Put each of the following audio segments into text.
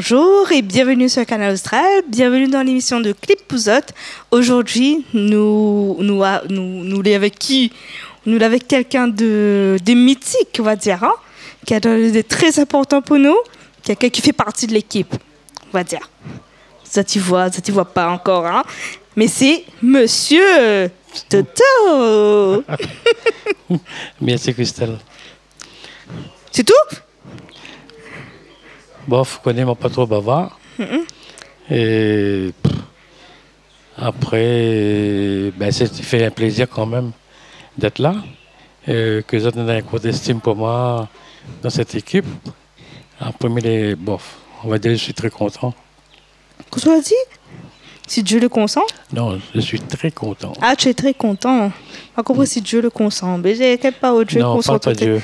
Bonjour et bienvenue sur le canal Austral, bienvenue dans l'émission de Clip Pouzotte. Aujourd'hui, nous avec qui? Nous avec quelqu'un de mythique, on va dire, hein, qui a été très important pour nous, quelqu'un qui fait partie de l'équipe, on va dire. Ça tu vois pas encore, hein. Mais c'est Monsieur Toto. Merci Christelle. C'est tout? Bon, vous connaissez, moi pas trop bavard. Et après, ben, ça fait un plaisir quand même d'être là. Que vous avez un coup d'estime pour moi dans cette équipe. En premier, bof, on va dire que je suis très content. Qu'est-ce que tu as dit? Si Dieu le consent? Non, je suis très content. Ah, tu es très content. Pas compris si Dieu le consent. Mais j'ai quelque part où Dieu non, consent. Non, pas Dieu.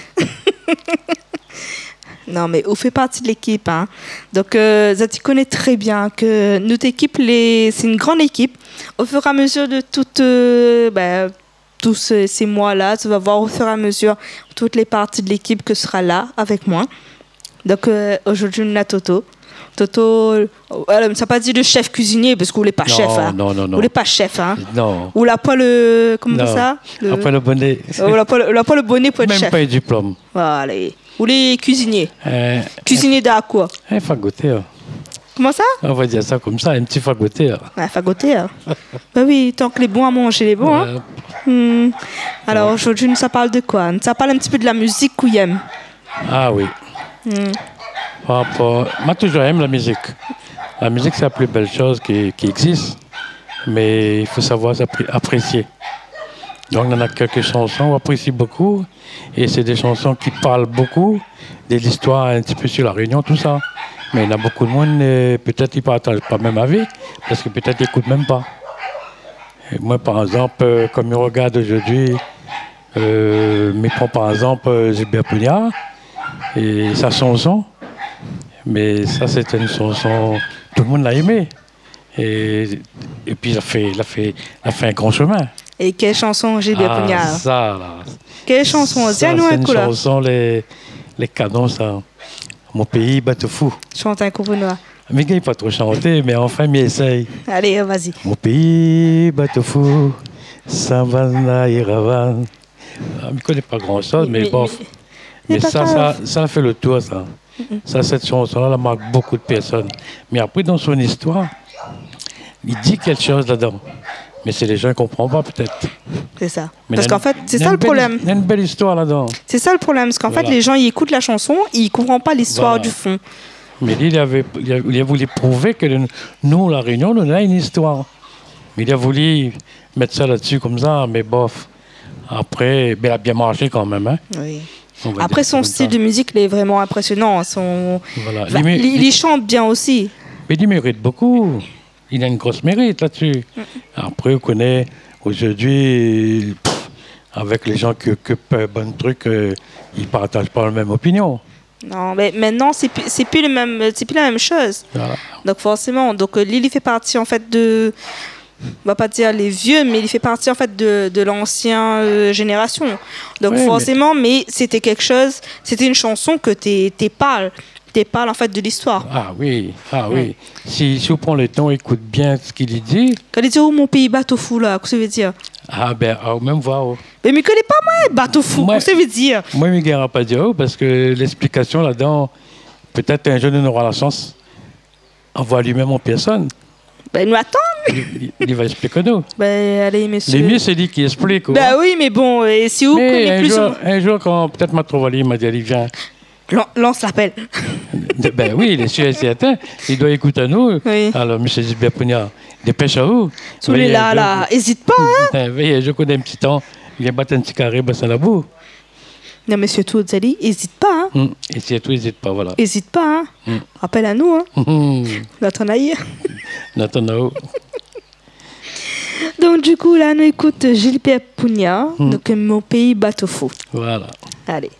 Non, mais on fait partie de l'équipe. Hein. Donc, Zati connaît très bien que notre équipe, c'est une grande équipe. Au fur et à mesure de tous ces mois-là, tu vas voir au fur et à mesure toutes les parties de l'équipe que sera là avec moi. Donc, aujourd'hui, on a Toto. Toto, ça pas dit le chef cuisinier parce que vous voulez pas chef. Hein. Non. Vous voulez pas chef. Hein. Non. Ou là pas le. Comment ça? Pas le bonnet. Ou là pas le bonnet pour être même chef. Même pas le diplôme. Voilà. Ou les cuisiniers. Cuisinier d'Aqua. Un fagoteur. Comment ça? On va dire ça comme ça, un petit fagoteur. Un fagoteur. Ben oui, tant que les bons à manger, les bons. Hein? Alors aujourd'hui, ça parle de quoi? Ça parle un petit peu de la musique qu'on aime. Ah oui. Moi, toujours aime la musique. La musique, c'est la plus belle chose qui existe. Mais il faut savoir apprécier. Donc, on a quelques chansons, on apprécie beaucoup. Et c'est des chansons qui parlent beaucoup de l'histoire un petit peu sur la Réunion, tout ça. Mais il y a beaucoup de monde, peut-être ils ne partagent pas même avis, parce que peut-être ils n'écoutent même pas. Et moi, par exemple, comme je regarde aujourd'hui, je prends par exemple Gilbert Pugnard et sa chanson. Mais ça, c'était une chanson, tout le monde l'a aimé. Et puis, il a fait un grand chemin. Et quelle chanson, Gilbert Pugnard? Ça, là. Quelle chanson? C'est une chanson, les canons, ça. Mon pays, bateau fou. Chante un coup pour nous. Mais il ne pas trop chanter, mais enfin, il essaye. Allez, vas-y. Mon pays, bateau fou, Savannah et Ravan. Je ne connais pas grand-chose, mais bon. Mais ça a fait le tour, ça. Ça, cette chanson-là, elle marque beaucoup de personnes. Mais après, dans son histoire, il dit quelque chose là-dedans. Mais c'est les gens qui ne comprennent pas, peut-être. C'est ça. Parce qu'en fait, c'est ça le problème. Il y a une belle histoire là-dedans. C'est ça le problème. Parce qu'en fait, les gens, ils écoutent la chanson, ils ne comprennent pas l'histoire du fond. Mais lui, il a voulu prouver que nous, la Réunion, on a une histoire. Mais il a voulu mettre ça là-dessus comme ça, mais bof. Après, il a bien marché quand même. Hein. Oui. Après, son style de musique, il est vraiment impressionnant. Voilà. Il chante bien aussi. Mais il mérite beaucoup. Il a une grosse mérite là-dessus. Après, on connaît aujourd'hui, avec les gens qui occupent bon truc, ils ne partagent pas la même opinion. Non, mais maintenant, c'est plus la même chose. Voilà. Donc, forcément, Lily fait partie, en fait, on va pas dire les vieux, mais il fait partie en fait de l'ancienne génération. Donc forcément, mais c'était quelque chose, c'était une chanson que t'es parle en fait de l'histoire. Ah oui. Si on prend le temps, écoute bien ce qu'il dit. Quand il dit oh mon pays bateau fou là, qu'est-ce que ça veut dire? Ah ben, même voir. Mais je connais pas moi bateau fou, qu'est-ce que ça veut dire? Moi, je ne dirais pas dire parce que l'explication là-dedans, peut-être un jeune aura la chance en voir lui-même en personne. Ben, nous attendons. Il va expliquer nous. Ben, allez, monsieur. Le mieux, c'est lui qui explique. Ben oui, mais bon, et si vous connaissez plus... Un jour, quand peut-être m'a trouvé, il m'a dit, allez, viens. Lance l'appel. Ben oui, il est sûr et certain. Il doit écouter nous. Oui. Alors, monsieur Gilbert Pugnard, dépêche à vous. Celui-là, hésite pas, hein. Je connais un petit temps. Il vient battre un petit carré, ben, ça la boue. Non, mais surtout, Zali, hésite pas. Hein. Et surtout, hésite pas, voilà. Hésite pas, hein. Rappelle à nous, hein. Nathanaï. Donc, du coup, là, nous écoute Gilbert Pugnard, donc Mon pays bateau fou. Voilà. Allez.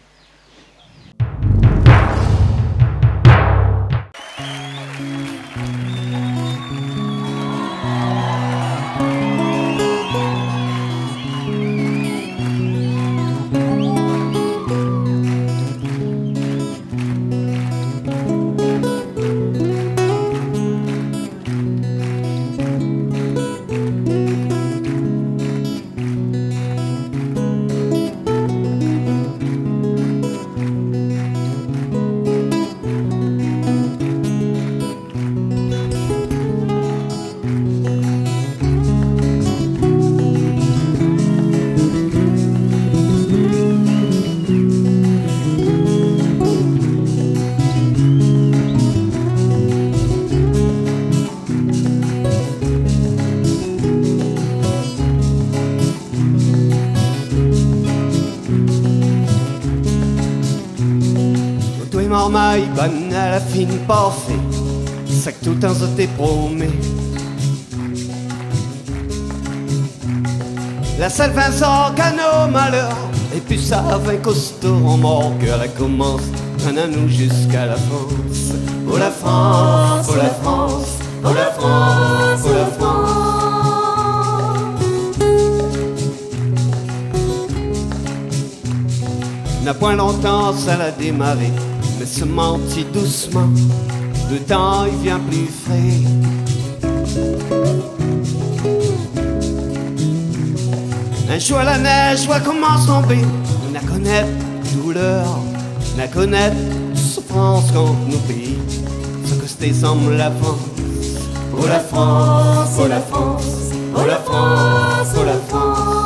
marmaille, bonne à la fine parfait, ça que tout un te promet. La seule Vincent Cano malheur, et puis ça avec costaud en mort, que la commence, un à nous jusqu'à la France. Oh la France, oh la France, oh la France, oh la France. N'a point longtemps ça l'a démarré, mais se mentit doucement, le temps il vient plus frais. Un jour la neige voit commence tomber, on a connaître douleur, on a connaître souffrance contre nos pays, ce que c'était semble la France. Oh la France, oh la France, oh la France, oh la France.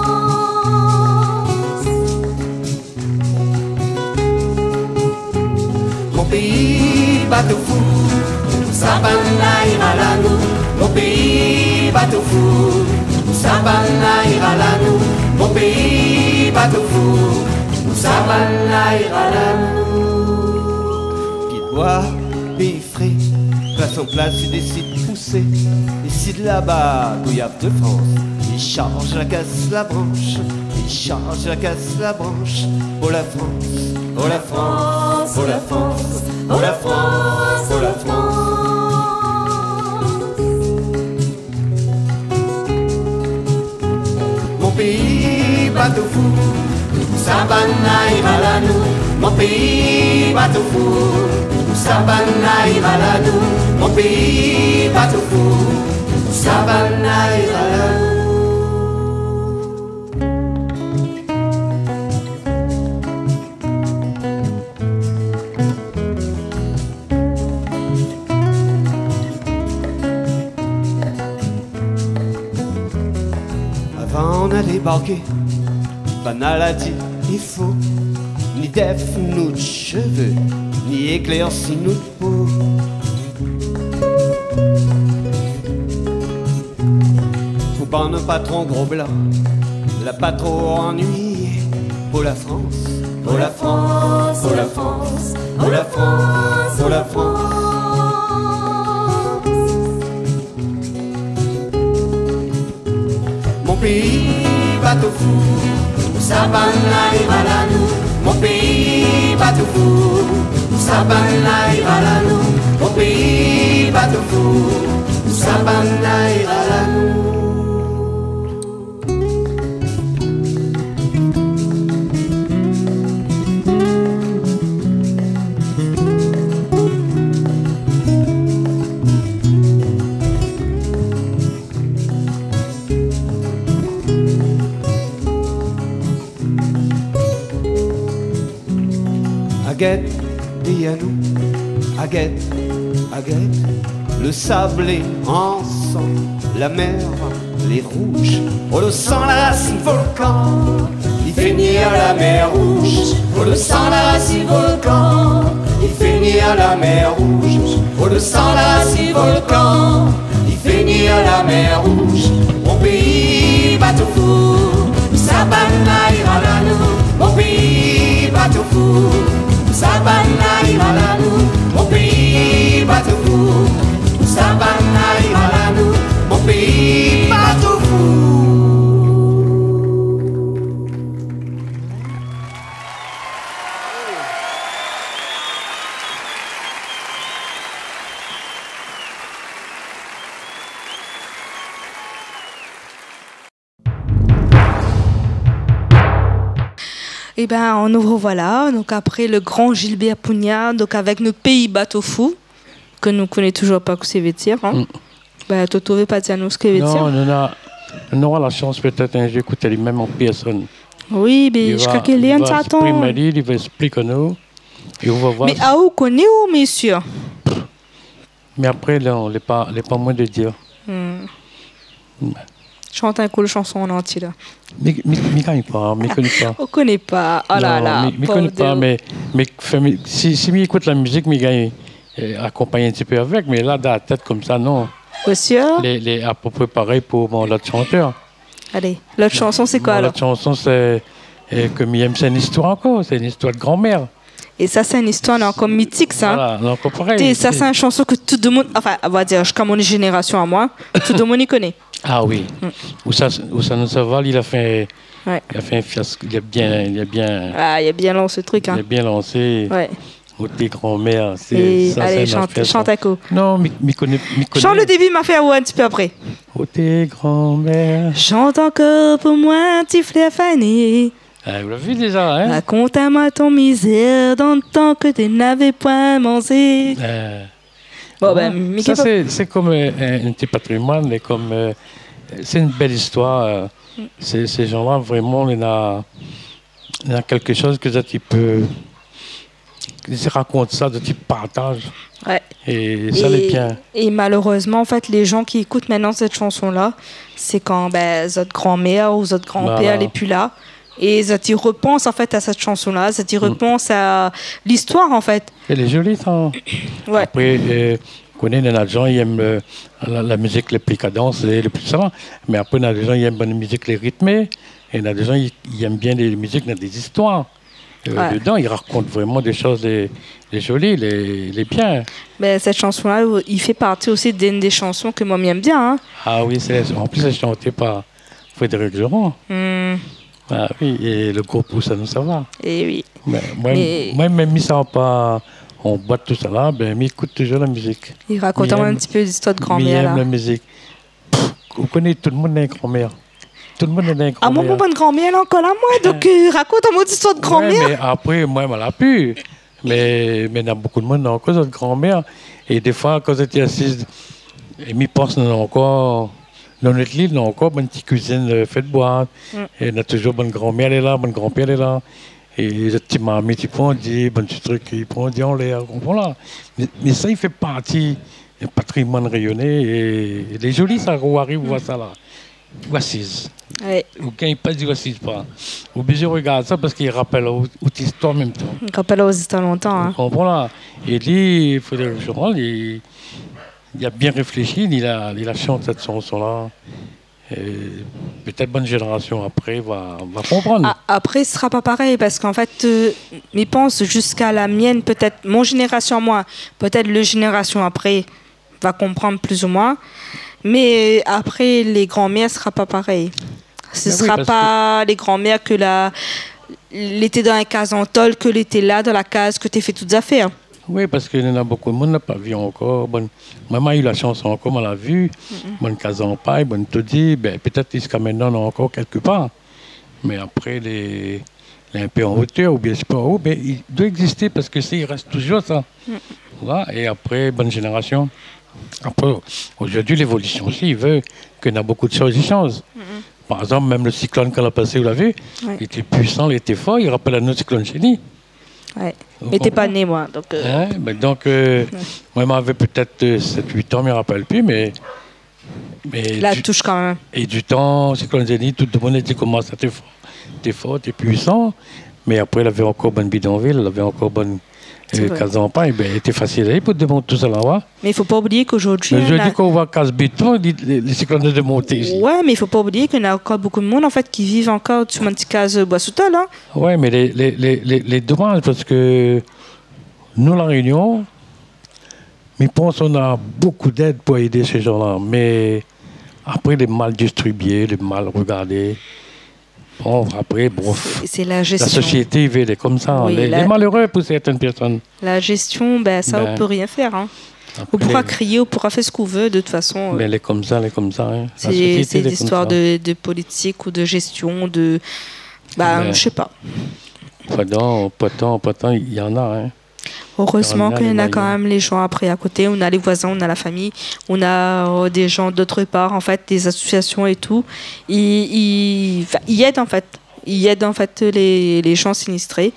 Mon pays bateau fou, Sabana ira la nous. Mon pays bateau fou, Sabana ira la nous. Mon pays bateau fou, Sabana ira la nous. Pied de bois, pays frais, place en place, il décide de pousser. Décide là-bas, Gouillave de France. Il charge la casse, la branche. Il charge la casse, la branche. Oh la France, oh la France, oh la France, oh la France, oh la France. Mon pays bateau fou, Sabana ira la nous. Mon pays bateau fou, Sabana ira la nous. Mon pays bateau fou, Sabana ira la nous. Avant d'aller débarquer, banal a dit il faut ni def nous de cheveux, ni éclairci nous de peau. Faut pas un patron gros blanc, la pas trop ennuyé. Pour la France, pour la France, pour la France, pour la France, pour la France. Mon pays bateau fou, Sabana ira la nous. Mon pays bateau fou, Sabana ira la nous. Mon pays bateau fou, Sabana ira la nous. Aguette, dis à nous, Aguette, Aguette, le sable est ensemble, la mer, les rouges, oh le sang, la racine, volcan, il fait nier la mer rouge, oh le sang, la racine, volcan, il fait nier la mer rouge, oh le sang, la racine, volcan, il fait nier la mer rouge. Mon pays bateau fou, Sabana ira la nous. Mon pays bateau fou, Sabana ira la nous. Mon pays bateau fou, Sabana ira la nous. Mon pays bateau fou. Et ben, nous revoilà. Donc après le grand Gilbert Pugnard, donc avec nos pays bateau fou, que nous connaissons toujours pas que ça veut dire. Hein. Ben, tu ne pas dire nous ce que veut dire. Non, on aura la chance peut-être un jour d'écouter les mêmes en personne. Oui, mais je crois qu'il est en t'attend. Il va expliquer nous. Et on va voir. Mais à où connaît où, messieurs? Mais après, là, on n'est pas moins de dire. Chante un cool chanson en entier là. Mais connais pas, mais connais pas. On connaît pas. Oh là là. Mais connais pas, mais si m'écoute la musique, mais gagne accompagner un petit peu avec, mais là dans la tête comme ça non. Monsieur. Les à peu près pareil pour l'autre chanteur. Allez, l'autre chanson c'est quoi alors? L'autre chanson c'est que c'est une histoire encore, c'est une histoire de grand-mère. Et ça, c'est une histoire là, encore mythique, ça. Voilà, donc pareil. Et ça, c'est une chanson que tout le monde, enfin, on va dire, jusqu'à mon génération à moi, tout le monde y connaît. Ah oui. Où ça nous Saval, il a fait un fiasco. Il a bien. Ah, il a bien lancé ce truc, hein. Il a bien lancé. Ouais. Ou tes grands-mères. Allez, chante à quoi. Non, m'y connais. Chante le début, m'a fait un petit peu après. Ou tes grands-mères. Chante encore pour moi, petit frère Fanny. Ah, vous l'avez vu déjà, hein? Raconte-moi ton misère dans le temps que tu n'avais point mangé. Bon, ben, ça, c'est comme un petit patrimoine, mais comme c'est une belle histoire. Ces gens-là, vraiment, il y a quelque chose que tu peux. Ils racontent ça, de type partage. Ouais. Et ça l'est bien. Et malheureusement, en fait, les gens qui écoutent maintenant cette chanson-là, c'est quand votre grand-mère ou votre grand-père n'est plus là. Et ça t'y repense en fait à cette chanson-là, ça t'y repense à l'histoire en fait. Elle est jolie, ça. Ouais. Après, on connaît, il y a des gens qui aiment la musique les plus cadences et les plus ça. Mais après, il y a des gens qui aiment la musique les rythmées. Et il y a des gens qui aiment bien les musiques dans des histoires. Dedans, ils racontent vraiment des choses les jolies, les bien. Mais cette chanson-là, il fait partie aussi d'une des chansons que moi j'aime bien. Hein. Ah oui, en plus, elle est chantée par Frédéric Durand. Ah oui, et le groupe Où ça nous ça va. Et oui. Moi, même si ça va pas en boîte tout ça là, ben, mais écoute toujours la musique. Il raconte un petit peu l'histoire de grand-mère là. La musique. Vous connaissez, tout le monde a une grand-mère. Tout le monde a une grand-mère. Ah, moi, mon bonne grand-mère, elle est encore là, moi, donc raconte un mot d'histoire de grand-mère. Ouais, mais après, moi, elle l'a pu. Mais il y a beaucoup de monde qui a encore notre grand-mère. Et des fois, quand j'étais assise, et m'y pense encore. Dans notre lit, on a encore une petite cuisine faite boire. Et on a toujours bonne grand-mère, elle est là, bonne grand-père, elle est là. Et les petites mamies, tu prends, dit, bon petit truc, ils prennent, dit, on l'air, voilà. Mais ça, il fait partie du patrimoine rayonné. Et les jolis, ça arrive, on voit ça là. Ou assise. Ouais. Ou quand il passe, il assise pas. Ou bien regarde ça parce qu'il rappelle aux histoires en même temps. Il rappelle aux histoires longtemps. Hein. On comprend là. Et lui, il faut dire le journal, il a bien réfléchi, il a chanté cette chanson-là. Peut-être bonne génération après va comprendre. Après, ce ne sera pas pareil parce qu'en fait, il pense jusqu'à la mienne, peut-être mon génération moi, peut-être le génération après va comprendre plus ou moins. Mais après, les grands-mères, ce ne sera pas pareil. Ce ne sera pas les grands-mères que l'été dans la case en tôle, que l'été là dans la case, que tu as fait toutes affaires. Oui, parce qu'il y en a beaucoup de monde qui n'a pas vu encore. Maman a eu la chance encore, on l'a vu. Bonne case en paille, bonne tout dit. Ben, peut-être jusqu'à maintenant, on a encore quelque part. Mais après, les un peu en hauteur, ou bien je sais pas où, ben, il doit exister parce que il reste toujours ça. Voilà. Et après, bonne génération. Après, aujourd'hui, l'évolution aussi, il veut qu'il y ait beaucoup de choses qui changent. Par exemple, même le cyclone qu'on a passé, vous l'avez vu, il était puissant, il était fort, il rappelle à notre cyclone chenille. Ouais. Mais t'es pas né, moi. Donc, moi, j'avais peut-être 7-8 ans, je ne me rappelle plus, mais là, touche quand même. Et du temps, cyclone chenille, tout le monde était comment ça, t'es fort, t'es puissant. Mais après, il avait encore bonne bidonville, il avait encore bonne Casampa, il était facile pour démonter tout ça là-bas. Mais il ne faut pas oublier qu'aujourd'hui. Je dis qu'on voit casse-béton, les cyclones de démonter ici. Oui, mais il ne faut pas oublier qu'il y a encore beaucoup de monde en fait, qui vivent encore sur une petite case bois-sous-tol. Hein. Oui, mais les dommages, parce que nous, La Réunion, je pense qu'on a beaucoup d'aide pour aider ces gens-là. Mais après, les mal distribués, les mal regardés. Bon, après, c'est la gestion. La société, elle est comme ça. Oui, les malheureux pour certaines personnes. La gestion, ça, on ne peut rien faire. Hein. On pourra crier, on pourra faire ce qu'on veut, de toute façon. Mais elle est comme ça, elle est comme ça. Hein. C'est une histoire de politique ou de gestion, de... je sais pas. Pas tant, il y en a. Hein. Heureusement qu'il y en a quand même les gens après à côté. On a les voisins, on a la famille, on a des gens d'autre part, en fait, des associations et tout. Ils aident en fait. Ils aident en fait les gens sinistrés.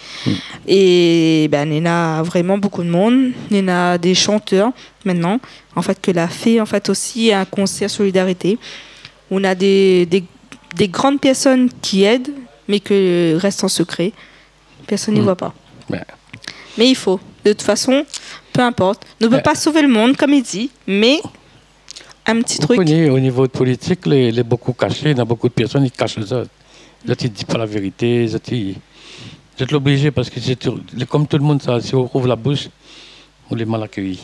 Et il y en a vraiment beaucoup de monde. Il y en a des chanteurs maintenant, en fait, que l'a fait en fait aussi un concert solidarité. On a des grandes personnes qui aident, mais que restent en secret. Personne n'y voit pas. Mais il faut. De toute façon, peu importe. On ne peut pas sauver le monde, comme il dit, mais un petit truc. Au niveau de politique, il est beaucoup caché. Il y a beaucoup de personnes qui cachent ça. Là, tu ne dis pas la vérité. Vous êtes obligé parce que comme tout le monde, ça, si on ouvre la bouche, on est mal accueilli.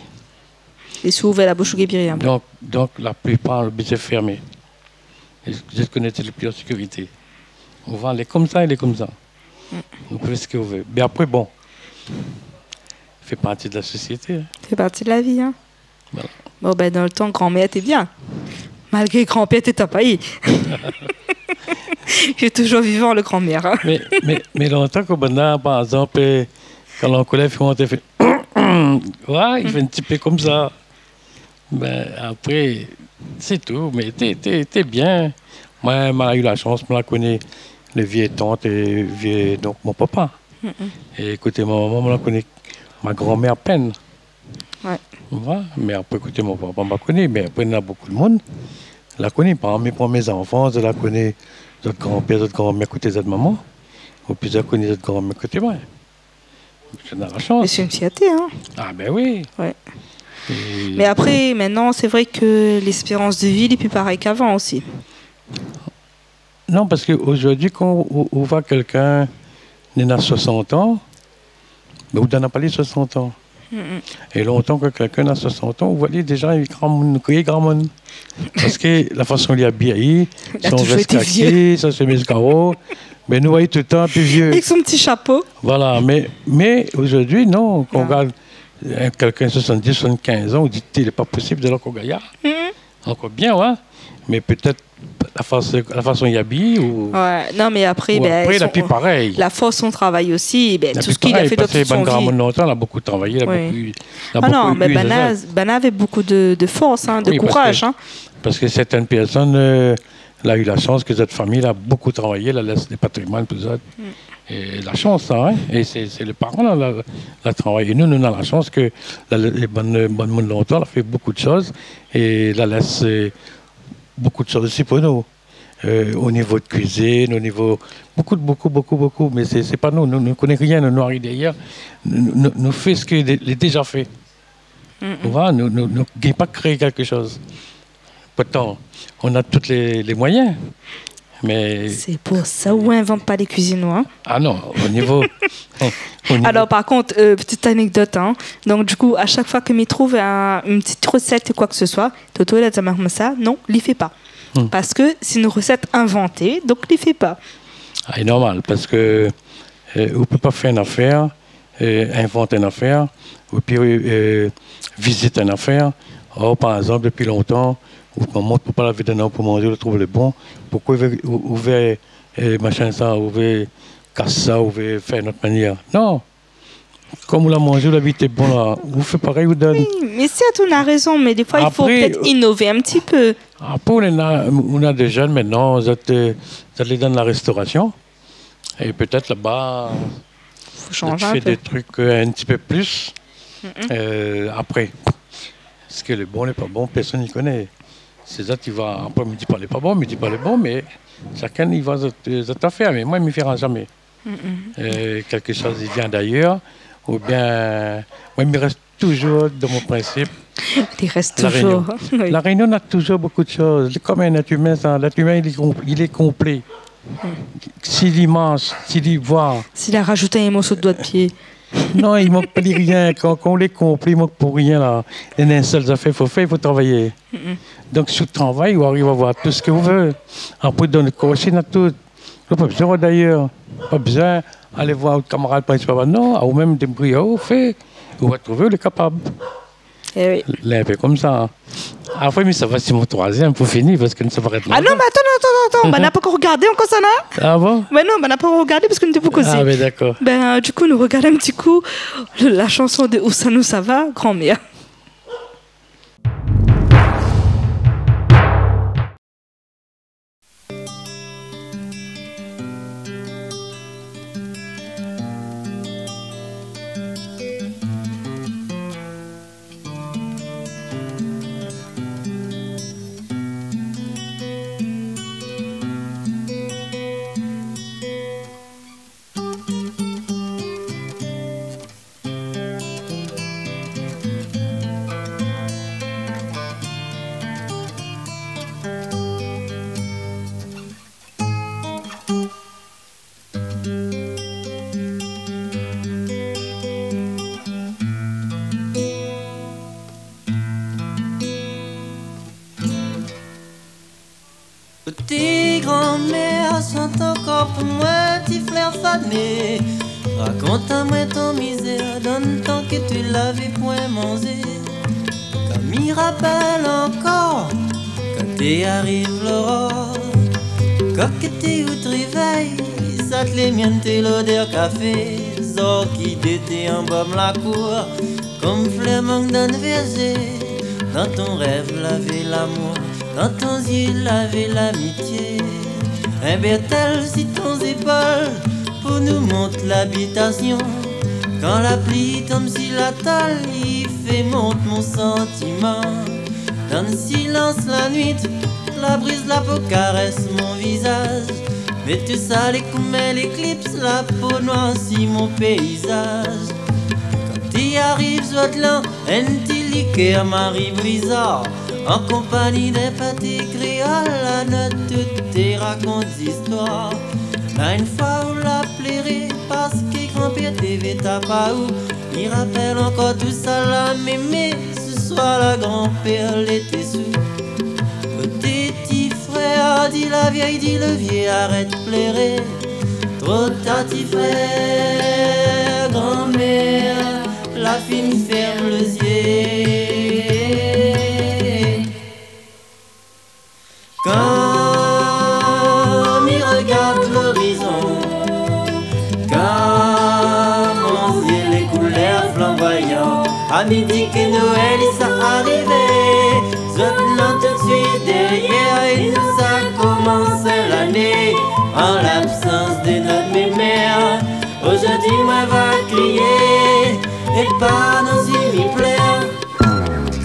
Et si vous ouvrez la bouche, vous guérissez un peu. Donc, la plupart, le but est fermé. Et vous connaissez le plus en sécurité. On va aller comme ça, il est comme ça. Vous pouvez ce que vous voulez. Mais après, bon, fait partie de la société. Hein. C'est partie de la vie. Hein. Voilà. Bon, ben, dans le temps, grand-mère était bien. Malgré grand-père était tapaillé. J'ai toujours vivant, le grand-mère. Hein. Mais longtemps qu'au bonheur, par exemple, quand l'on collègue il fait ouais, il fait un petit peu comme ça. Ben, après, c'est tout. Mais t'es bien. Moi, j'ai eu la chance, je la connais, les vieilles tantes et vieux, donc mon papa. Et écoutez, ma maman, je la connais, ma grand-mère à peine. Ouais. Ouais, mais après, écoutez, mon papa, je la connais. Mais après, il y a beaucoup de monde. Je la connais pas. Mais pour mes enfants, je la connais. D'autres grands-pères, d'autres grands-mères côté de maman. Ou puis je connais d'autres grands-mères côté moi. J'ai de la chance. Mais c'est une fierté, hein. Ah ben oui. Ouais. Mais après, maintenant, c'est vrai que l'espérance de vie n'est plus pareille qu'avant aussi. Non, parce qu'aujourd'hui, quand on voit quelqu'un né à 60 ans, ben, on n'en a pas les 60 ans. Et longtemps que quelqu'un a 60 ans, on voit déjà il est grand monde. Parce que la façon dont il est habillé, son veste caqué, sa chemise carreau, mais nous voyons tout le temps plus vieux. Avec son petit chapeau. Voilà, mais aujourd'hui, non. Quand on regarde quelqu'un de 70, 75 ans, on dit qu'il n'est pas possible de qu'on gagne. Encore bien, ouais. Mais peut-être la façon il habille ou. Ouais, non, mais après, il a plus pareil. La force, son travail aussi, tout ce qu'il a fait dans toute son vie. Longtemps, il a beaucoup travaillé. Mais Bana avait beaucoup de force, hein, de courage. Parce que certaines personnes, elle a eu la chance que cette famille a beaucoup travaillé, elle a laissé des patrimoines, tout ça. Et la chance, ça, hein. Et c'est les parents qui ont travaillé. Nous, on a la chance que les bonnes monde longtemps, elle a fait beaucoup de choses et elle a laissé beaucoup de choses aussi pour nous. Au niveau de cuisine, au niveau. Beaucoup. Mais c'est pas nous. Nous ne connaissons rien, nous arrivons derrière. Nous faisons ce qu'il est déjà fait. Nous n'avons pas créé quelque chose. Pourtant, on a tous les moyens. Mais... C'est pour ça qu'on n'invente pas les cuisinois. Hein? Ah non, au niveau... Alors par contre, petite anecdote. Hein. Donc du coup, à chaque fois que je trouve une petite recette ou quoi que ce soit, Toto, il a dit ça, non, il ne fait pas. Parce que c'est une recette inventée, donc il ne fait pas. Ah, c'est normal, parce que on ne peut pas faire une affaire, inventer une affaire, ou puis visiter une affaire. Or, par exemple, depuis longtemps, on montre pour pas la vie d'un homme pour manger, on trouve le bon. Pourquoi ouvrir machin ça, ouvrir casse ça, ouvrir faire une autre manière? Non. Comme on l'a mangé, la vie était bon là. Vous faites pareil, vous donne. Oui, mais certes, on a raison, mais des fois, il faut peut-être innover un petit peu. Après, on a des jeunes maintenant, vous allez dans la restauration. Et peut-être là-bas, faut changer un peu. Fait des trucs un petit peu plus. Après, ce qui est le bon, n'est pas bon, personne n'y connaît. C'est ça, tu vas. Après, il me dit pas le pas bon, il me dit pas le bon, mais chacun, il va cette affaire. Mais moi, il ne me fera jamais. Quelque chose, il vient d'ailleurs. Ou bien, moi, il me reste toujours dans mon principe. Il reste toujours. Oui. La Réunion a toujours beaucoup de choses. Comme un être humain, l'être humain, il est complet. S'il y mange, s'il y voit. S'il a rajouté un morceau de doigt de pied. Non, il ne manque pas de rien. Quand on est complet, il ne manque pour rien. Là. Il y a une seule affaire, il faut faire, il faut travailler. Donc, sur le travail, vous arrivez à voir tout ce que vous voulez. Après, dans le coaching, tout. Pas besoin d'ailleurs. Pas besoin d'aller voir votre camarade principal. Non, ou même des brioches, fait. Vous va trouver le capable. Eh oui. Là, un peu comme ça. Après, mais ça va, c'est mon troisième pour finir parce que ne s'arrête pas. Ah non, mais attends. On n'a pas encore regardé encore ça, là. Ah bon? Mais non, on n'a pas regardé parce qu'on n'était pas causé. Ah, mais d'accord. Du coup, nous regardons un petit coup la chanson de Où ça nous ça va, grand-mère. pour moi, petit flair fané. Raconte-moi ton misère, donne tant que tu l'avais point mangé. Comme il rappelle encore, quand t'es arrive l'aurore, quand t'es au réveil, ça te les miennes, t'es l'odeur café. Zor qui t'était en bas de la cour, comme fleur manque d'un verger. Dans ton rêve, laver l'amour, dans ton yeux, laver l'amitié. Un bertel sur ton épaules, pour nous montre l'habitation. Quand la pluie tombe sur la tôle, il fait monter mon sentiment. Dans le silence la nuit, la brise, la peau caresse mon visage. Mais tout ça, les comme l'éclipse, la peau noircit mon paysage. Quand t'y arrives, soit là, un petit liqueur Marie Brizard. En compagnie d'un pâté créole, la note toutes tes racontes d'histoire. Là une fois où la plairait, parce que grand-père t'avait pas où. Il rappelle encore tout ça là, mémé, ce soir la grand-père l'était sous. Tes petits frères, dit la vieille, dit le vieux, arrête de pleurer. Trop tard, petit frère, grand-mère, la fine ferme les yeux. Quand il regarde l'horizon, quand mon ciel les couleurs flamboyantes, à midi que Noël il s'est arrivé. Zotlant tout de suite derrière et nous a commencé l'année. En l'absence de notre mémère, aujourd'hui moi va crier et pas nos yeux pleins.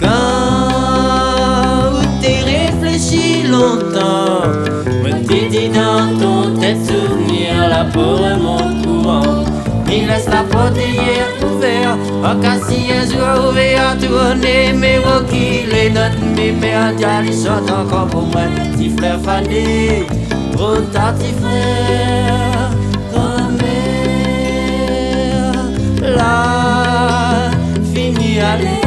Quand t'es réfléchi longtemps, me t'es dit dans ton tête souvenir, la peau remonte courant. Il laisse la porte hier ouverte, en cas si un jour ouvert à tourner, mais moi qui les notes, mes mères, ils chantent encore pour moi, petit frère fané, trop tard, petit frère, grand-mère, la fini aller.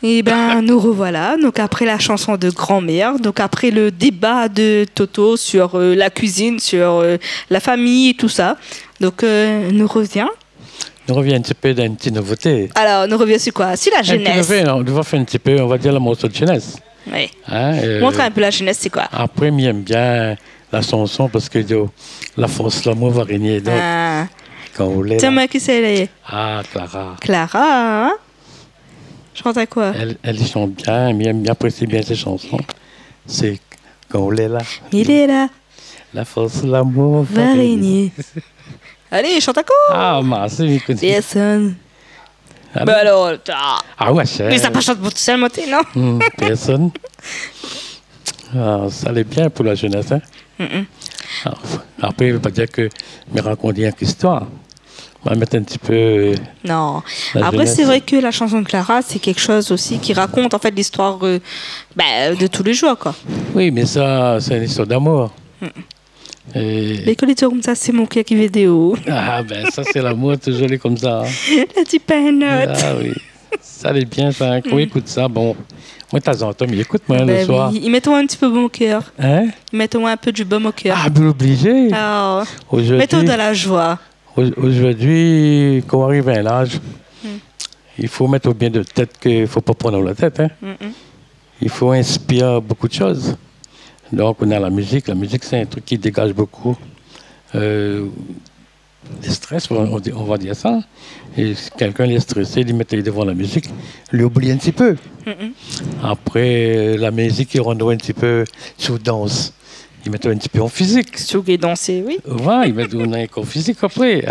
Et ben nous revoilà, donc après la chanson de grand-mère, donc après le débat de Toto sur la cuisine, sur la famille et tout ça. Donc nous revient. On revient un petit peu dans une petite nouveauté. Alors nous revient sur quoi? Sur la jeunesse. On va faire un petit peu, on va dire le morceau de jeunesse. Oui. Hein, montre un peu la jeunesse, c'est quoi? Après, j'aime bien la chanson parce que la force, l'amour va régner. Donc, quand vous voulez. Tiens, moi qui c'est là? Ah, Clara. Clara, hein? Chante à quoi? Elle chante bien, elle apprécie bien ses chansons. C'est quand on est là. Il est là. La force, l'amour va régner. Allez, chante à quoi? Ah, merci. Personne. Ben alors, ah ouais, c'est. Mais ça pas chante pour tout seul, moté, non? Personne. Ah, ça allait bien pour la jeunesse, hein? Alors, après, je ne veut pas dire que me raconter une histoire. On va mettre un petit peu. Non. Après, c'est vrai que la chanson de Clara, c'est quelque chose aussi qui raconte en fait l'histoire de tous les jours, quoi. Oui, mais ça, c'est une histoire d'amour. Mais quand il dit comme ça, c'est mon cœur qui vidéo. Ah, ben ça, c'est l'amour, toujours comme ça. Hein. La petite peinote. Ah oui. Ça allait bien, ça. Hein. Quand on écoute ça, bon. Moi, de temps en temps, mais écoute-moi le soir. Oui. Mettons un petit peu bon au cœur. Hein? Mettons un peu du baume au cœur. Ah, bien obligé. Oh. Mettons de la joie. Aujourd'hui, quand on arrive à un âge, il faut mettre au bien de tête qu'il ne faut pas prendre la tête. Hein. Il faut inspirer beaucoup de choses. Donc, on a la musique. La musique, c'est un truc qui dégage beaucoup. des stress, on va dire ça. Et si quelqu'un est stressé, il mettait devant la musique, lui oublie un petit peu. Après, la musique, il rend un petit peu sous danse. Il met un petit peu en physique. Sous qui danser, oui. Ouais, il met un en physique après.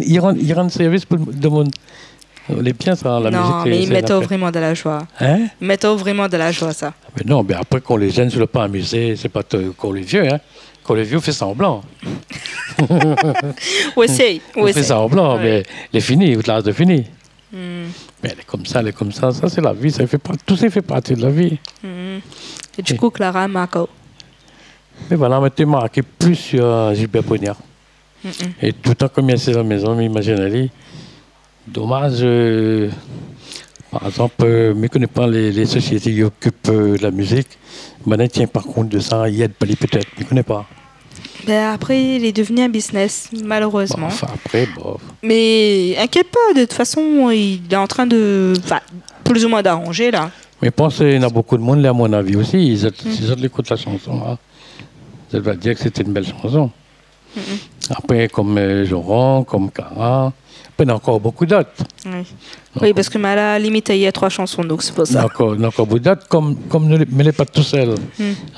Il rend service pour le monde. Les biens, ça, la musique. Non, mais ils mettent vraiment de la joie. Hein? Ils mettent vraiment de la joie, ça. Mais non, mais après, quand les jeunes ne sont pas amusés, c'est pas quand les vieux, hein. Quand les vieux, on fait semblant. Oui, c'est. On fait semblant, Ouais. mais les fini, l'âge de fini. Mais elle est comme ça, ça c'est la vie, tout ça fait partie de la vie. Et du coup, Clara, Marco. Mais voilà, on était marqué plus sur Gilbert Pognard. Et tout le temps, comme il y a à la maison, imaginez, dommage, par exemple, je ne connais pas les sociétés qui occupent de la musique. Maintenant, tiens, par contre, de ça, il y a peut-être, je ne connais pas. Ben après, il est devenu un business, malheureusement. Bon, enfin, après, bon. Mais inquiète pas, de toute façon, il est en train de. Enfin, plus ou moins d'arranger, là. Mais je pense qu'il y en a beaucoup de monde, là, à mon avis aussi. Ils écoutent la chanson. Hein. Ça veut dire que c'était une belle chanson. Après, comme Joran, comme Cara, après, il y en a encore beaucoup d'autres. Oui, parce que Mala, limite, il y a 3 chansons, donc c'est pour Il y en ça. a encore beaucoup d'autres, comme ne l'est pas tout seul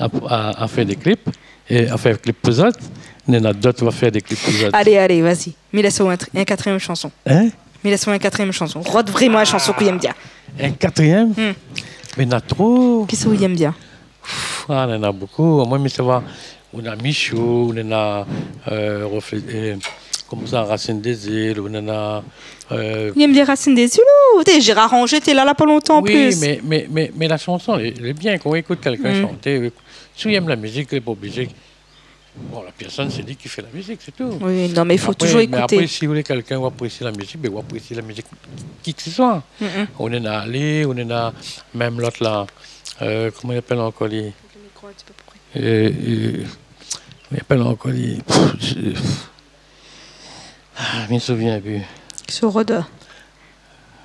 à faire des clips, et à faire des clips pour autres. Il y en a d'autres qui vont faire des clips pour autres. Allez, vas-y. Mets-la un quatrième chanson. Hein? Mets-la une quatrième chanson. Rode vraiment la chanson qu'il aime bien. Un quatrième? Mais il y en a trop. Qu'est-ce qu'il aime bien? Ah, il y en a beaucoup. Moi, mais ça va. On a Michaud, on a comme ça, Racine des îles, on a. Il aime bien Racine des îles. Gérard Ranger, t'es là pas longtemps en oui, plus. mais la chanson, elle est bien. Quand on écoute quelqu'un chanter, si on aime la musique, il n'est pas obligé. Bon, la personne s'est dit qu'il fait la musique, c'est tout. Oui, non, mais il faut Après, toujours mais écouter. après, si vous voulez quelqu'un qui apprécie la musique, ben, vous appréciez la musique qui que ce soit. On en a allé, on en a même l'autre là. Comment il appelle encore les. Il appelle encore les. Je me souviens plus. Sur Rode.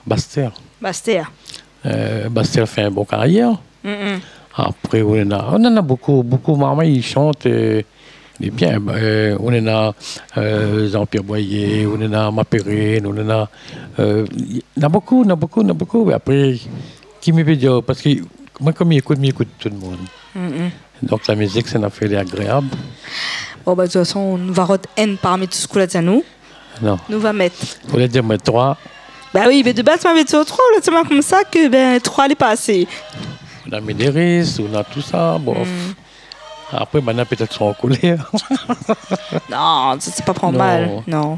Bastère. Bastère. Bastère fait un bon carrière. Après, on en a beaucoup. Maman, il chante. Il est bien. On en a Jean-Pierre Boyer, on en a Mapérine, on en a. Il y en a beaucoup. Et après, qui me veut dire, parce que moi, comme il écoute tout le monde. Donc la musique, c'est une affaire agréable. Bon, bah, de toute façon, on va rendre N parmi tout ce qu'on a dit à nous. Non. Nous va mettre. Vous voulez dire, mais 3. Bah oui, mais de base, tu m'avais dit 3, là, c'est comme ça que ben, 3 allait passer. On a mis des risques, on a tout ça. Bon. Après, maintenant, peut-être sont en colère. Non, ça, c'est pas prendre mal. Non.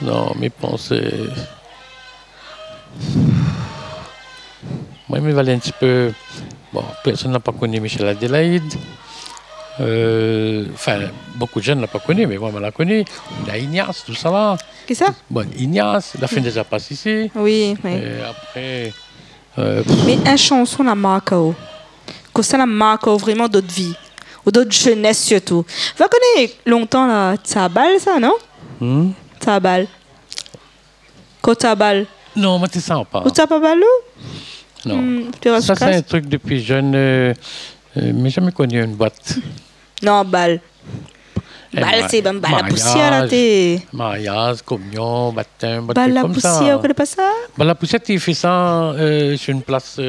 Non, mais pensez. Moi, il me valait un petit peu. Bon, personne n'a pas connu Michel Adélaïde. Enfin, beaucoup de jeunes ne l'ont pas connu, mais moi, je l'ai connu. Il y a Ignace, tout ça là. Qu'est-ce que ça? Bon, Ignace, la fin déjà passe ici. Oui, oui. Et après. Mais une chanson, la marque, que ça la marque vraiment d'autres vies, ou d'autres jeunesse surtout. Vous connaissez longtemps là, Tabal, ça, non? Tabal. Quand Tabal? Non, moi, tu sens pas. Ou Tabal? Non. Ça, c'est un truc depuis jeune. Mais jamais connu une boîte. Non, bal. Bal, c'est ben, bal la poussière, là, t'es. Mariage, communion, baptême, Bal la comme poussière, ça. vous connaissez pas ça? Bal la poussière, tu fais ça sur une place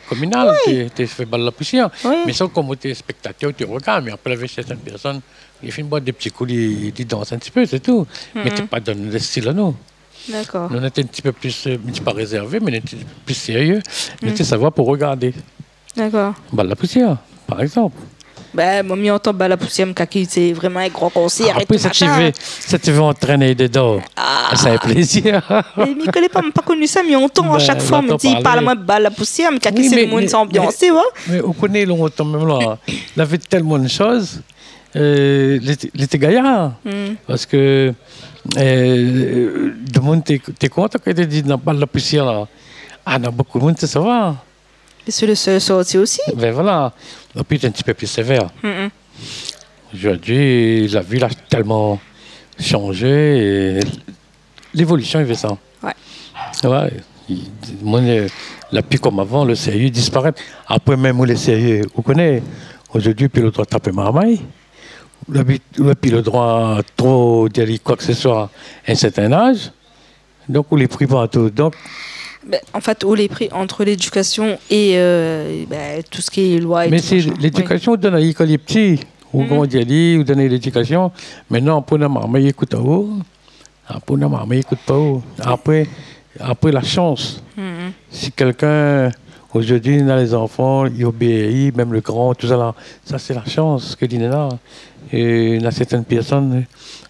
communale. Oui. Tu fais bal la poussière. Oui. Mais ça, comme tu es spectateur, tu regardes. Mais après, avec certaines personnes, ils font une boîte de petits coups, ils dansent un petit peu, c'est tout. Mais tu n'es pas dans le style à nous. D'accord. Nous, on était un petit peu plus, pas réservé, mais on était plus sérieux. On était savoir pour regarder. D'accord. Bal la poussière, par exemple. Ben, moi, je entends la poussière, c'est vraiment un gros concert. Après, ça te veut entraîner dedans. Ça fait plaisir. Mais je ne connais pas, pas connu ça, mais on entend à chaque fois, me dit, parle-moi de la poussière, mais qui c'est le monde s'ambiancer, ouais. Mais on connaît longtemps même là. Il avait tellement de choses. Il était gaillard. Parce que le monde, t'es content quand il dit, n'a pas de la poussière là. Ah, il y a beaucoup de monde, ça va. Et c'est le seul sorti aussi. Ben voilà. Et puis, il est un petit peu plus sévère. Aujourd'hui, la vie a tellement changé. Et l'évolution, il fait ça. Ouais. La plus comme avant, le sérieux disparaît. Après, même où les sérieux, vous connaissez, aujourd'hui, puis l'autre tape marmaille. puis le droit trop d'y quoi que ce soit à un certain âge. Donc, on les pris partout. Donc, Ben, en fait, on les pris entre l'éducation et tout ce qui est loi et mais tout c'est machin. l'éducation, on donne à l'école les petits. Ou comment dire, on donne l'éducation. Maintenant, pour la maman, il écoute à vous. Pour la maman, il écoute pas où. Après la chance. Si quelqu'un, aujourd'hui, il a les enfants, il obéit, même le grand, tout ça là, ça c'est la chance que il est là. Et il y a certaines personnes,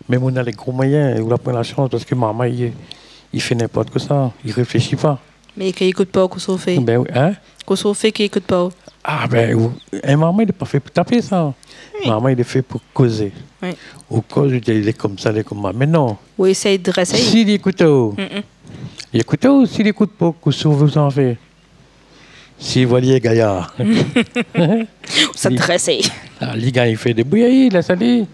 même on a les gros moyens, on a pas la chance parce que maman, il fait n'importe quoi ça, il réfléchit pas. Mais qu'ils n'écoutent pas, qu'on s'en fait. Ben oui, hein? Qu'on s'en fait qu'ils n'écoutent pas. Ah ben, un maman, il n'est pas fait pour taper ça. Oui. Maman, il est fait pour causer. Oui. Au cas où il est comme ça, il est comme ça. Mais non. Ou essaye de dresser. S'il écoute, il écoute, s'il écoute pas, qu'est-ce que vous en faites? S'il voit les gaillards. Ça dresser. Les gars, il fait des bouillies, il laisse aller.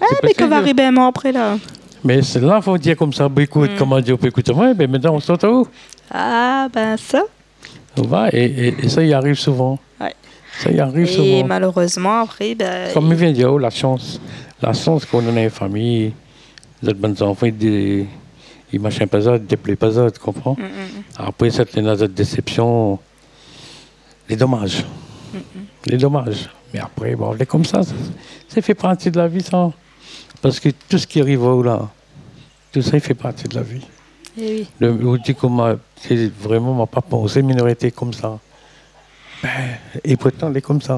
Ah, mais qu'on va arriver un moment après là. Mais c'est là, il faut dire comme ça, écoute, comment dire, écoute moi, mais maintenant on sort où? Ah, ben ça. On va, et ça, il arrive souvent. Ouais. Ça, il arrive Et souvent. malheureusement, après, ben. Comme il vient de dire, la chance qu'on a dans une famille, les bonnes enfants, ils machin pas ça, ils déplaient pas ça, tu comprends? Après, cette déception, les dommages. Les dommages. Mais après, bon, c'est comme ça fait partie de la vie, ça. Parce que tout ce qui arrive là, tout ça, il fait partie de la vie. Eh oui. On dit que c'est vraiment ma papa, c'est minorité comme ça. Ben, et pourtant, elle est comme ça.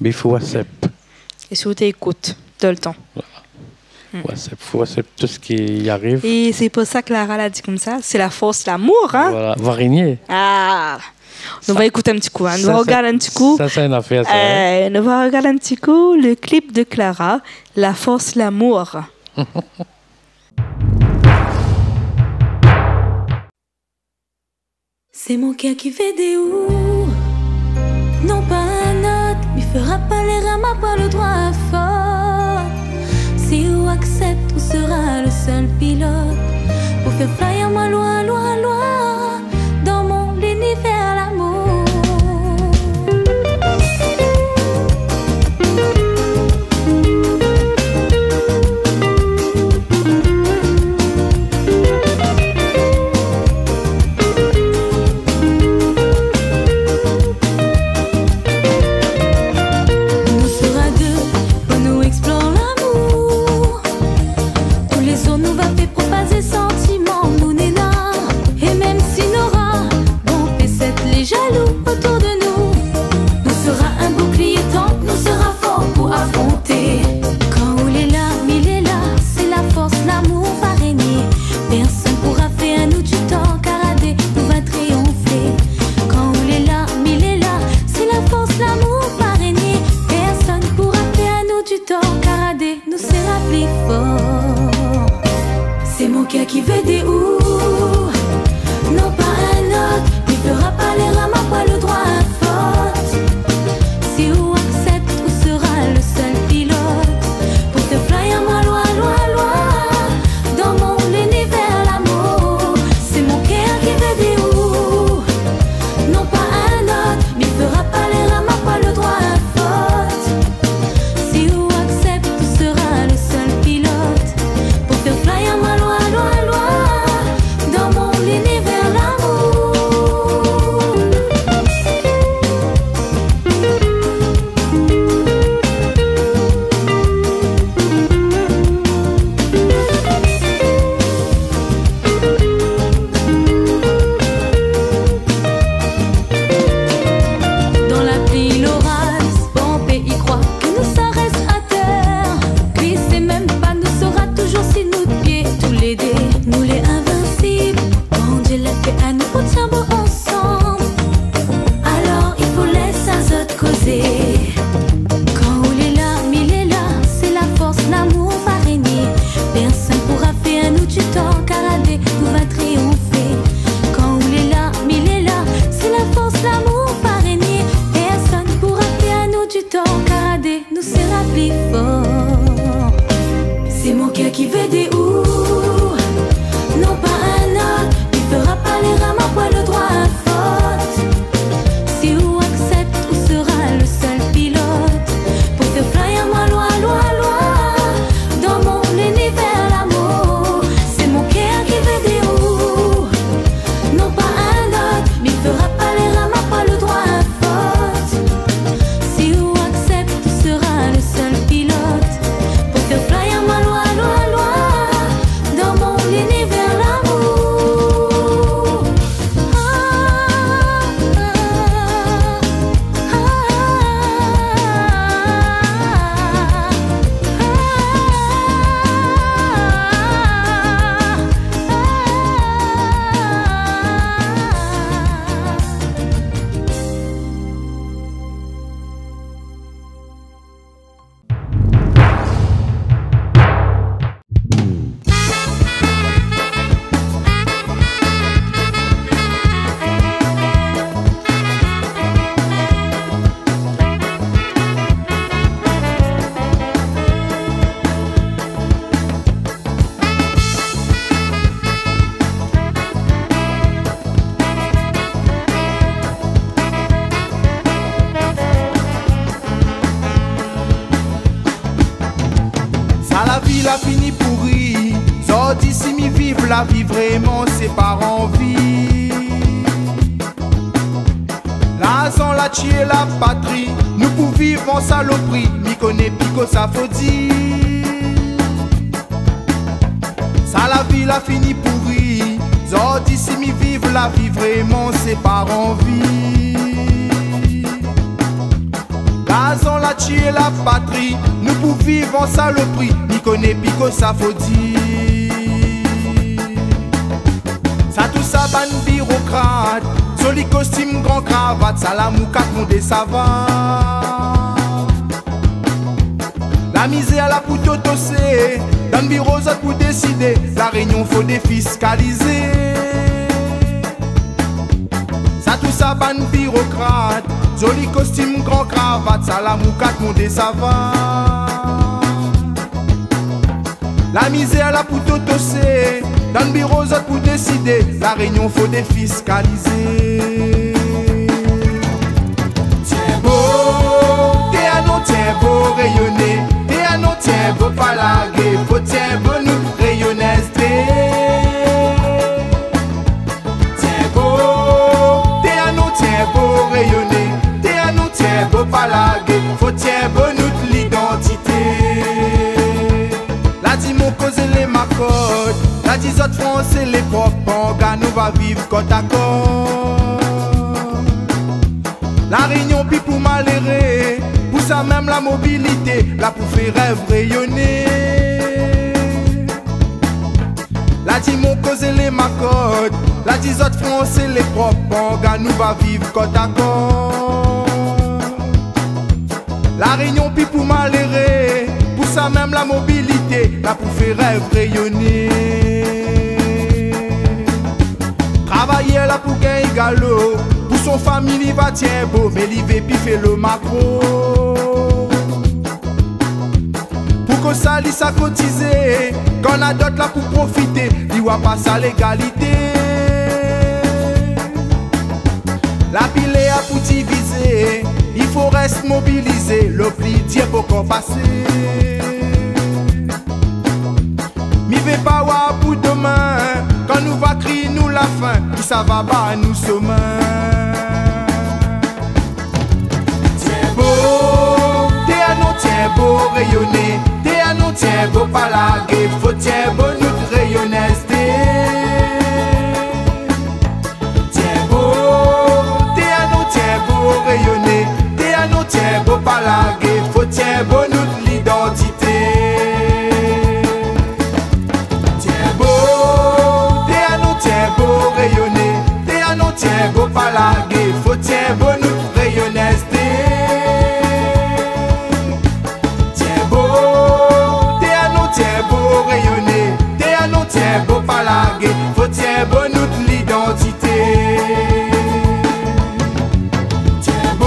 Mais il faut accepter. Et si vous t'écoutes tout le temps. Il faut accepter tout ce qui arrive. Et c'est pour ça que Lara l'a dit comme ça. C'est la force, l'amour, hein? Voilà, va régner. Ah! On va écouter un petit coup, hein. Nous Ça, va regarder un petit coup. Ça, c'est une affaire, ça. Hein? Nous va regarder un petit coup le clip de Clara, La force, l'amour. C'est mon cœur qui fait des ou. Non pas un autre, il fera pas les ramas, pas le droit à faute. Si ou accepte, ou sera le seul pilote pour faire flyer moi loin, loin, loin dans mon univers l'amour. C'est mon cœur qui veut des ou. Non pas un autre, il fera pas les ramas, pas le droit à faute. Si ou accepte, ou sera le seul pilote pour te flyer moi loin, loin, loin dans mon univers l'amour. C'est mon cœur qui veut des ou. Non pas un autre, il fera pas les ramas, pas le droit à faute. Si ou accepte, ou sera le seul pilote pour te flyer moi loin, loin, loin dans mon univers l'amour. vivre la vie vraiment, c'est par envie. La sans la tuer la patrie, nous pour vivre en saloperie, m'y connaît pico ça faut dire. Ça la vie la fini pourri, zor d'ici m'y vivre la vie vraiment, c'est par envie. La sans la tuer la patrie, nous pour vivre en saloperie, m'y connaît pico ça faut dire. Ça tout ça ban bureaucrate, joli costume, grand cravate, ça la moucate, mon dé ça va. La misère la pour t'autoser, dans le bureau ça pour décider, la réunion faut défiscaliser. Ça tout ça ban bureaucrate, joli costume, grand cravate, ça la moucate, mon dé ça va. La misère la pour t'autoser, dans le bureau ça pour décider, la réunion faut défiscaliser. Tiens beau, t'es à non, tiens beau rayonner, t'es à non, tiens beau pas larguer, faut tiens beau nous rayonner. Tiens beau, t'es à non, tiens beau rayonner, t'es à non, tiens beau pas larguer, faut tiens beau nous l'identité. La dit mon cause les ma côte, la dit autres français les propres, car nous va vivre côte à côte. La réunion puis pour malheureux, pour ça même la mobilité, la pour faire rêve rayonner. La dit mon cause les ma côte, la dit autres français les propres, car nous va vivre côte à côte. La réunion puis pour malheureux, pour ça même la mobilité, la pour faire rêve rayonner. Travailler là pour gagner galop, pour son famille il va tiens beau, mais il va puis fait le macro. Pour que ça lui ça cotiser, qu'on a d'autres là pour profiter, il va passer à l'égalité. La pile a pour diviser, il faut rester mobilisé, le pli Dieu pour qu'on passe. Mi vais pas voir pour demain, quand nous va crier nous la fin, puis ça va bas nous sommes. Tiens beau, t'es à non, tiens beau rayonner, t'es à non, tiens beau pas larguer, faut tiens beau nous rayonner. Tiens beau, t'es à non, tiens beau rayonner, t'es à non, tiens beau pas larguer, faut tiens beau nous l'identité. Tiens beau pas larguer, faut tiens beau nous rayonner. Tiens beau, t'es à non, tiens beau rayonner, t'es à non, tiens beau pas larguer, faut tiens beau nous l'identité. Tiens beau,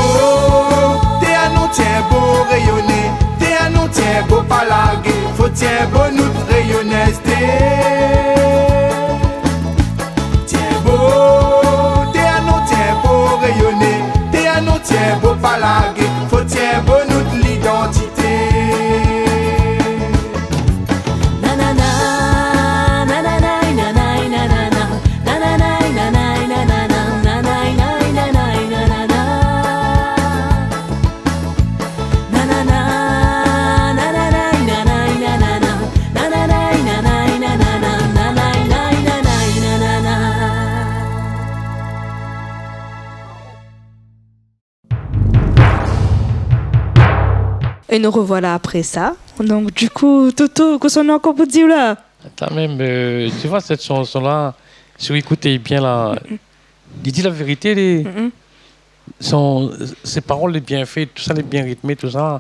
t'es à non, tiens beau rayonner, t'es à non, tiens beau pas larguer, faut tiens beau nous rayonner. Tiens beau pas larguer, faut tiens beau nous l'identité. Et nous revoilà après ça. Donc, du coup, Toto, qu'est-ce qu'on a encore pour dire là? Attends, même, tu vois, cette chanson-là, si vous écoutez bien, là, il dit la vérité, ses paroles sont bien faites, tout ça est bien rythmé, tout ça.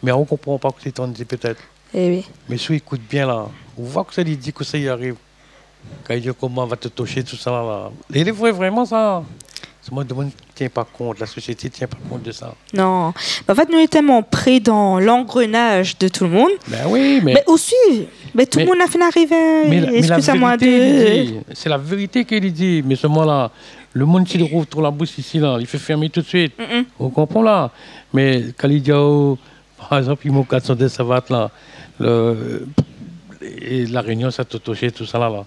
Mais on ne comprend pas ce qu'on dit peut-être. Eh oui. Mais si vous écoutez bien, là, on voit que ça lui dit que ça y arrive. Quand il dit comment on va te toucher, tout ça, là. Il est vrai, vraiment ça. Moi, le monde ne tient pas compte, la société ne tient pas compte de ça. Non. En fait, nous sommes tellement pris dans l'engrenage de tout le monde. Ben oui, mais aussi, tout le monde a fait arriver. Excusez-moi de. C'est la vérité qu'il dit. Mais ce moment-là, le monde s'il rouvre trop la bouche ici, là, il fait fermer tout de suite. On comprend là. Mais quand il dit, par exemple, il m'a 400 savates là. et la Réunion, ça t'a touché, tout ça là.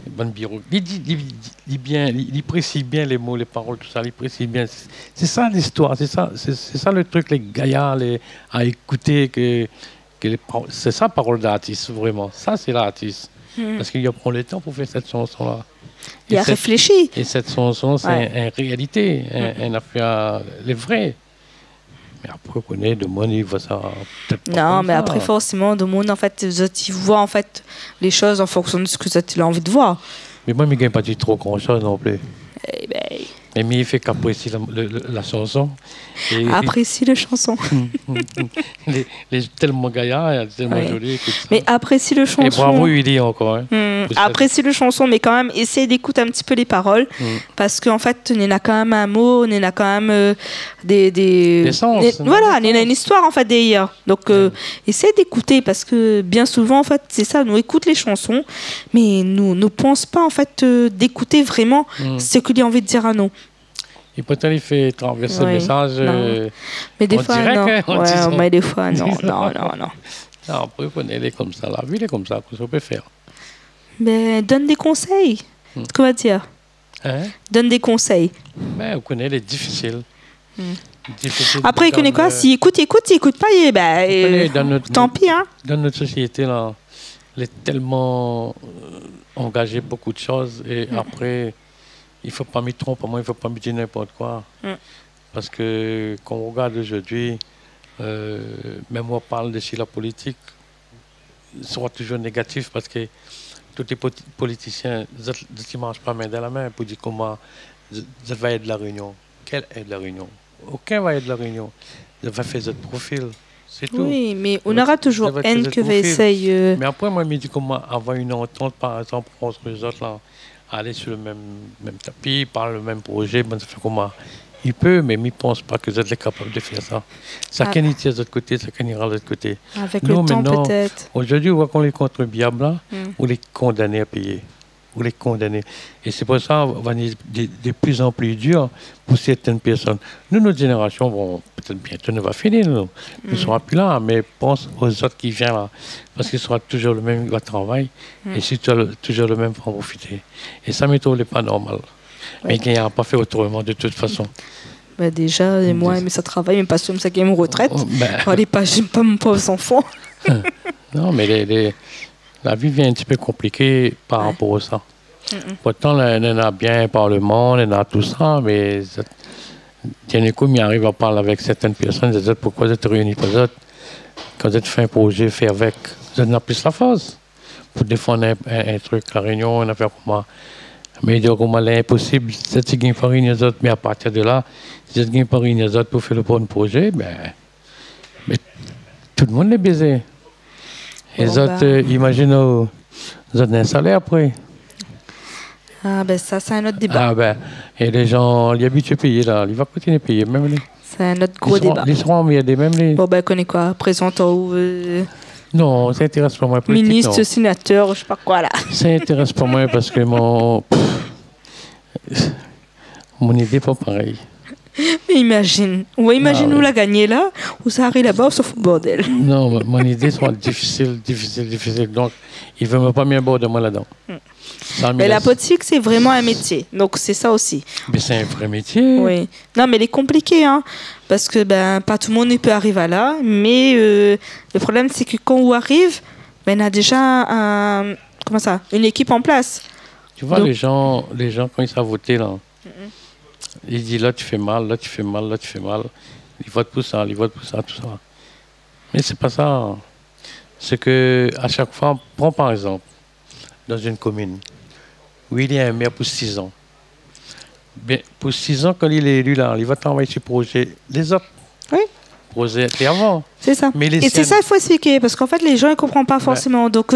Bonne bureau. Il précise bien les mots, les paroles, tout ça. Il précise bien. C'est ça l'histoire. C'est ça le truc, les gaillards à écouter. C'est ça, parole d'artiste, vraiment. Ça, c'est l'artiste. Parce qu'il prend le temps pour faire cette chanson-là. Il a réfléchi. Et cette chanson, c'est une réalité, une affaire, les vrais. Mais après, on connaît de monde, il voit ça peut-être pas. Non, comme mais ça. après, forcément, de monde, en fait, ils voient en fait, les choses en fonction de ce que tu as envie de voir. Mais moi, je ne gagne pas du trop grand-chose non plus. Eh ben, Mais il fait qu'apprécier la chanson. Et, apprécie la chanson. tellement gaillard, tellement Ouais. joli. Tout ça. Mais apprécie le chanson. Et bravo, Willy, encore. Hein. Apprécie le chanson, mais quand même, essaye d'écouter un petit peu les paroles. Parce qu'en fait, on en a quand même un mot, on en a quand même des sens. voilà, on en a une histoire, en fait, derrière. Donc, essaye d'écouter, parce que bien souvent, en fait, c'est ça, nous écoute les chansons, mais nous ne pense pas, en fait, d'écouter vraiment ce qu'il a envie de dire à nous. Et pourtant, il fait traverser le Oui. message. Non. Mais des en fois, direct, non. hein, en Ouais, disant. mais des fois, non. Non, après, elle est comme ça. La vie, elle est comme ça. Qu'est-ce qu'on peut faire? Mais donne des conseils. Comment dire? Hein? Donne des conseils. Ben, on connaît les difficiles. Difficiles Après, il connaît quoi? S'il écoute, il écoute pas, tant pis, hein. Dans notre société, là, elle est tellement engagée beaucoup de choses. Et après, il ne faut pas m'y tromper. Moi, il ne faut pas me dire n'importe quoi. Parce que quand on regarde aujourd'hui, même on parle de si la politique sera toujours négative parce que tous les politiciens ne marchent pas main dans la main pour dire comment ça va être la réunion. Quelle est la réunion? Aucun va être la réunion. Ça va faire votre profil. C'est tout. Oui, mais on aura toujours Ça va haine être que va profil. essayer. Mais après, moi, je me dis comment avoir une entente, par exemple, entre les autres, là, aller sur le même tapis, parler le même projet, ben, ça fait comment? Il peut, mais je ne pense pas que vous êtes capable de faire ça. Ça Ah. can ira de l'autre côté, ça can ira de l'autre côté. Avec Nous, le temps, maintenant, peut-être. Aujourd'hui, on voit qu'on les contribuables, là, on les condamne à payer. On les condamne. Et c'est pour ça qu'on va être de plus en plus dur pour certaines personnes. Nous, notre génération, bon, peut-être bientôt, nous va finir, nous. Nous ne serons plus là, mais pense aux autres qui viennent là. Parce qu'ils seront toujours le même travail. Et si toujours le même pour en profiter. Et ça, méthode n'est pas normal. Mais il n'a pas fait autrement, de toute façon. Bah déjà, moi, mais ça travaille, mais pas comme ça qu'il y a une retraite. Allez, j'aime pas mon pauvre enfant. Non, mais la vie vient un petit peu compliquée par rapport à ça. Pourtant, on a bien Parlement, on a tout ça, mais dernier coup, il arrive à parler avec certaines personnes, ils disent pourquoi vous êtes réunis pas autres. Quand vous êtes fait un projet, fait avec, vous n'avez plus la force pour défendre un truc, la réunion, on a fait comment. Mais il dit comment c'est impossible, c'est si vous réunir les autres, mais à partir de là, si vous pas réunir les autres pour faire le bon projet, mais tout le monde est baisé. Et les autres, imaginez, vous avez un salaire après. Ah ben ça, c'est un autre débat. Ah ben, et les gens, ils habituent à payer là, ils vont continuer à payer, même les. C'est un autre gros débat. Ils seront, mais il y a des mêmes les. Bon ben, connais quoi? Présentant ou Non, ça intéresse pas moi politique. ministre, non. sénateur, je sais pas quoi là. Ça intéresse pas moi parce que mon idée n'est pas pareille. Mais imagine. Ouais, imagine nous ouais. la gagner là, ou ça arrive là-bas, on se fout bordel. Non, mon idée soit difficile. Donc, il ne veut même pas bien bord de moi là-dedans. Ça, Mais la politique, c'est vraiment un métier. Donc c'est ça aussi. Mais c'est un vrai métier. Oui. Non, mais elle est compliquée, hein. Parce que pas tout le monde ne peut arriver là. Mais le problème, c'est que quand on arrive, on a déjà une équipe en place. Tu vois, Donc- les gens, quand ils savent voter, là, ils disent là, tu fais mal, là, tu fais mal, là, tu fais mal. Ils votent pour ça, tout ça. Mais c'est pas ça. C'est que à chaque fois, prends par exemple, dans une commune, où il y a un maire pour 6 ans. Bien, pour 6 ans, quand il est élu, là, il va travailler sur le projet. Les autres Oui. projets étaient avant. C'est ça. Mais les Et c'est siennes- ça qu'il faut expliquer, parce qu'en fait, les gens ne comprennent pas forcément. Donc,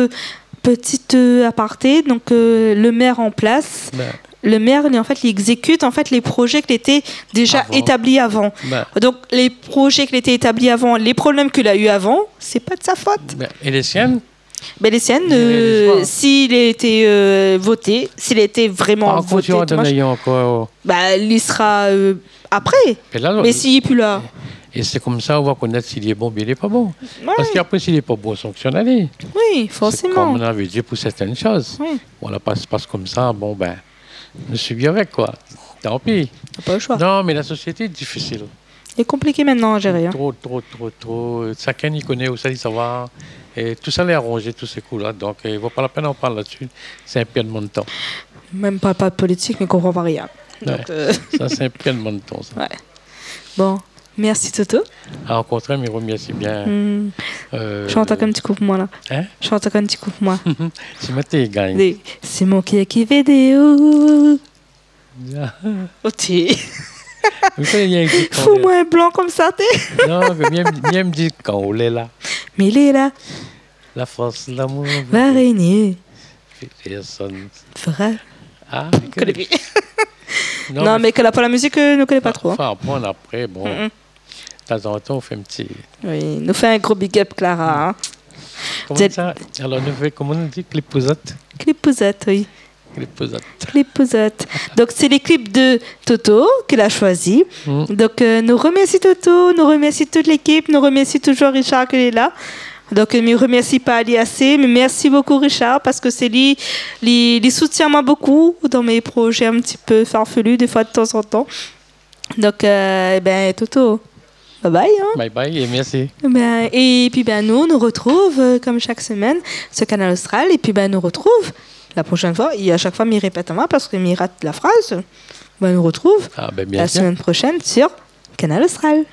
petite aparté, donc le maire en place, Ben, le maire, en fait, il exécute en fait, les projets qui étaient déjà Avant. établis avant. ben, Donc, les projets qui étaient établis avant, les problèmes qu'il a eu avant, c'est pas de sa faute. ben, et les siennes, Mais les siennes, les choix. s'il a été voté, s'il a été vraiment par voté, contre, tout machin, encore. il sera après. Et là, Mais s'il n'est plus là, Et c'est comme ça on va connaître s'il est bon ou bien il n'est pas bon. Ouais. Parce qu'après, s'il n'est pas bon, sanctionner. Oui, C'est forcément. comme on avait dit pour certaines choses. Oui. Voilà, passe comme ça, bon ben, je suis bien avec quoi. Tant pis. T'as pas le choix. Non, mais la société est difficile. Il est compliqué maintenant à gérer. Hein. Trop. Chacun y connaît où ça dit savoir. Et tout ça l'est arrangé, tous ces coups-là. Donc, il ne vaut pas la peine d'en parler là-dessus. C'est un perdement de temps. Même pas de politique, mais comprend pas rien. Donc, Ça, c'est un perdement de temps. Ça. ouais. Bon, merci Toto. À rencontrer, mais remercie bien. Chante un petit coup pour moi là. Hein? Chante un petit coup pour moi. Si tu gagnes. C'est mon qui vidéo. Oh, t'es. Fous-moi un blanc comme ça, t'es. Non, mais bien me dire quand on est là. Mais il est là. La force, l'amour. Va régner. Personne. Vrai. Ah, Connais plus. Non, mais qu'elle a pas la musique, ne connaît pas trop. Enfin, après, bon. De temps en temps, on fait un petit. Oui, nous fait un gros big up, Clara. Hein. Comment ça? Alors, nous fait, comment on dit, cliposette? Cliposette, oui. Cliposette. Cliposette. Donc, c'est les clips de Toto qu'il a choisi. Donc, nous remercions Toto, nous remercions toute l'équipe, nous remercions toujours Richard qui est là. Donc, je ne remercie pas Ali assez, mais merci beaucoup Richard parce que c'est lui, il soutient moi beaucoup dans mes projets un petit peu farfelus, des fois de temps en temps. Donc, Toto, bye bye. Hein. Bye bye et merci. Et puis, nous retrouve comme chaque semaine sur Canal Austral. Et puis, nous retrouve la prochaine fois. Et à chaque fois, il répète à moi parce qu'il rate la phrase. Nous retrouve bien la semaine prochaine sur Canal Austral.